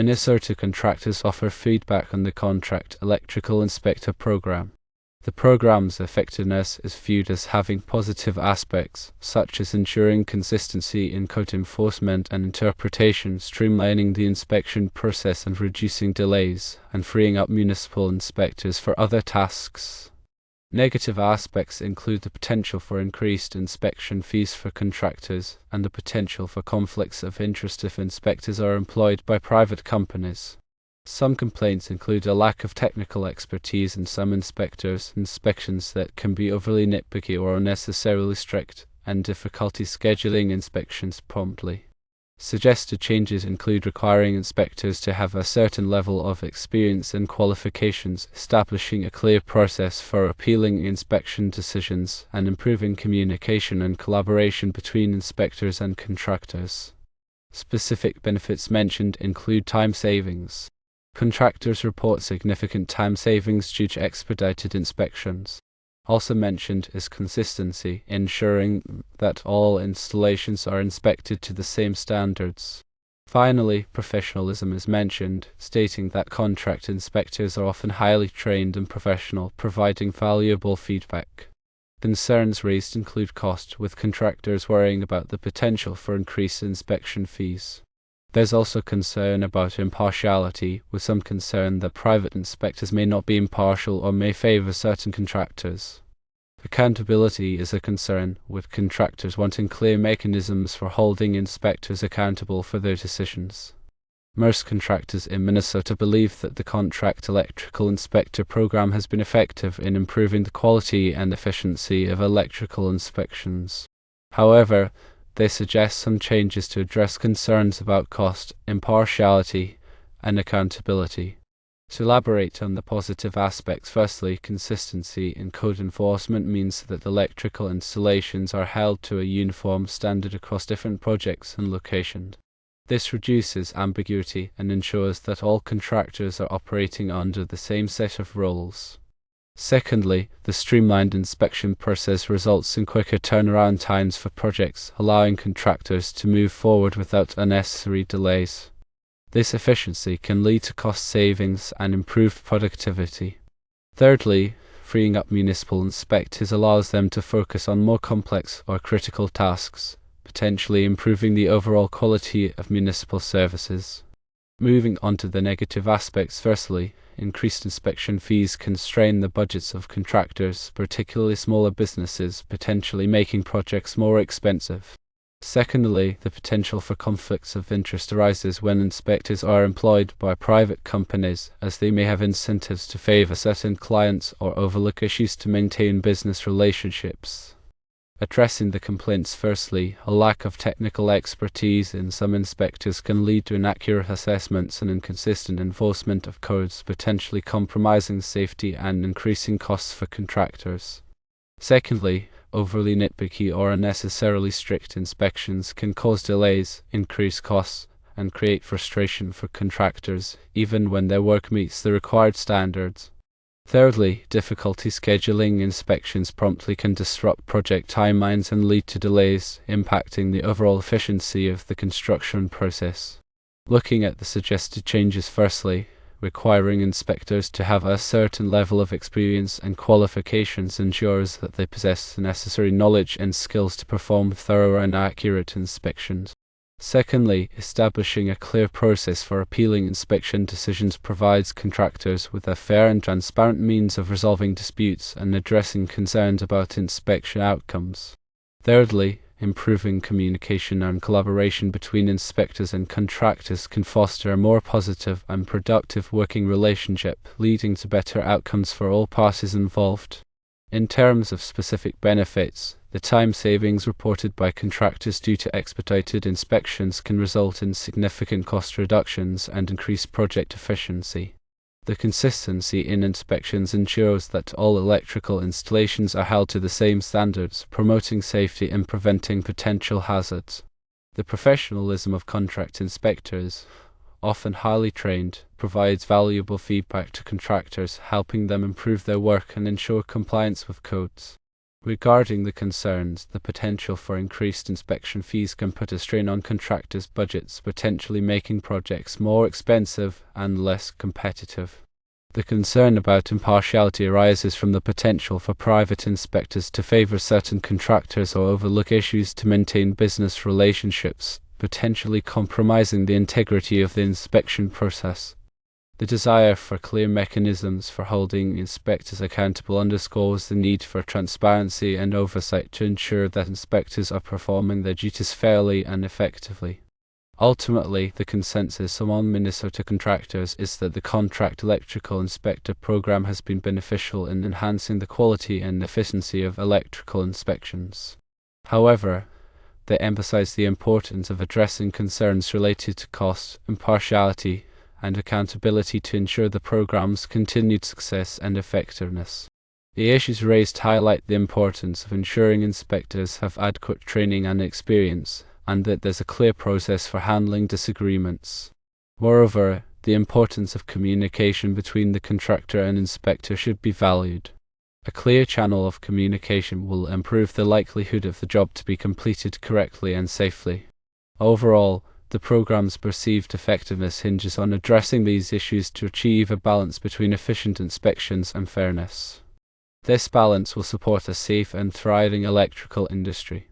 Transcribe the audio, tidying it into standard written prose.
Minnesota contractors offer feedback on the Contract Electrical Inspector program. The program's effectiveness is viewed as having positive aspects, such as ensuring consistency in code enforcement and interpretation, streamlining the inspection process and reducing delays, and freeing up municipal inspectors for other tasks. Negative aspects include the potential for increased inspection fees for contractors and the potential for conflicts of interest if inspectors are employed by private companies. Some complaints include a lack of technical expertise in some inspectors, inspections that can be overly nitpicky or unnecessarily strict, and difficulty scheduling inspections promptly. Suggested changes include requiring inspectors to have a certain level of experience and qualifications, establishing a clear process for appealing inspection decisions, and improving communication and collaboration between inspectors and contractors. Specific benefits mentioned include time savings. Contractors report significant time savings due to expedited inspections. Also mentioned is consistency, ensuring that all installations are inspected to the same standards. Finally, professionalism is mentioned, stating that contract inspectors are often highly trained and professional, providing valuable feedback. Concerns raised include cost, with contractors worrying about the potential for increased inspection fees. There's also concern about impartiality, with some concern that private inspectors may not be impartial or may favor certain contractors. Accountability is a concern, with contractors wanting clear mechanisms for holding inspectors accountable for their decisions. Most contractors in Minnesota believe that the Contract Electrical Inspector program has been effective in improving the quality and efficiency of electrical inspections. However, they suggest some changes to address concerns about cost, impartiality, and accountability. To elaborate on the positive aspects, firstly, consistency in code enforcement means that electrical installations are held to a uniform standard across different projects and locations. This reduces ambiguity and ensures that all contractors are operating under the same set of rules. Secondly, the streamlined inspection process results in quicker turnaround times for projects, allowing contractors to move forward without unnecessary delays. This efficiency can lead to cost savings and improved productivity. Thirdly, freeing up municipal inspectors allows them to focus on more complex or critical tasks, potentially improving the overall quality of municipal services. Moving on to the negative aspects, firstly, increased inspection fees can strain the budgets of contractors, particularly smaller businesses, potentially making projects more expensive. Secondly, the potential for conflicts of interest arises when inspectors are employed by private companies, as they may have incentives to favor certain clients or overlook issues to maintain business relationships. Addressing the complaints, firstly, a lack of technical expertise in some inspectors can lead to inaccurate assessments and inconsistent enforcement of codes, potentially compromising safety and increasing costs for contractors. Secondly, overly nitpicky or unnecessarily strict inspections can cause delays, increase costs, and create frustration for contractors, even when their work meets the required standards. Thirdly, difficulty scheduling inspections promptly can disrupt project timelines and lead to delays, impacting the overall efficiency of the construction process. Looking at the suggested changes, firstly, requiring inspectors to have a certain level of experience and qualifications ensures that they possess the necessary knowledge and skills to perform thorough and accurate inspections. Secondly, establishing a clear process for appealing inspection decisions provides contractors with a fair and transparent means of resolving disputes and addressing concerns about inspection outcomes. Thirdly, improving communication and collaboration between inspectors and contractors can foster a more positive and productive working relationship, leading to better outcomes for all parties involved. In terms of specific benefits, the time savings reported by contractors due to expedited inspections can result in significant cost reductions and increased project efficiency. The consistency in inspections ensures that all electrical installations are held to the same standards, promoting safety and preventing potential hazards. The professionalism of contract inspectors, often highly trained, provides valuable feedback to contractors, helping them improve their work and ensure compliance with codes. Regarding the concerns, the potential for increased inspection fees can put a strain on contractors' budgets, potentially making projects more expensive and less competitive. The concern about impartiality arises from the potential for private inspectors to favor certain contractors or overlook issues to maintain business relationships, potentially compromising the integrity of the inspection process. The desire for clear mechanisms for holding inspectors accountable underscores the need for transparency and oversight to ensure that inspectors are performing their duties fairly and effectively. Ultimately, the consensus among Minnesota contractors is that the Contract Electrical Inspector program has been beneficial in enhancing the quality and efficiency of electrical inspections. However, they emphasize the importance of addressing concerns related to cost, impartiality, and accountability to ensure the program's continued success and effectiveness. The issues raised highlight the importance of ensuring inspectors have adequate training and experience, and that there's a clear process for handling disagreements. Moreover, the importance of communication between the contractor and inspector should be valued. A clear channel of communication will improve the likelihood of the job to be completed correctly and safely. Overall, the program's perceived effectiveness hinges on addressing these issues to achieve a balance between efficient inspections and fairness. This balance will support a safe and thriving electrical industry.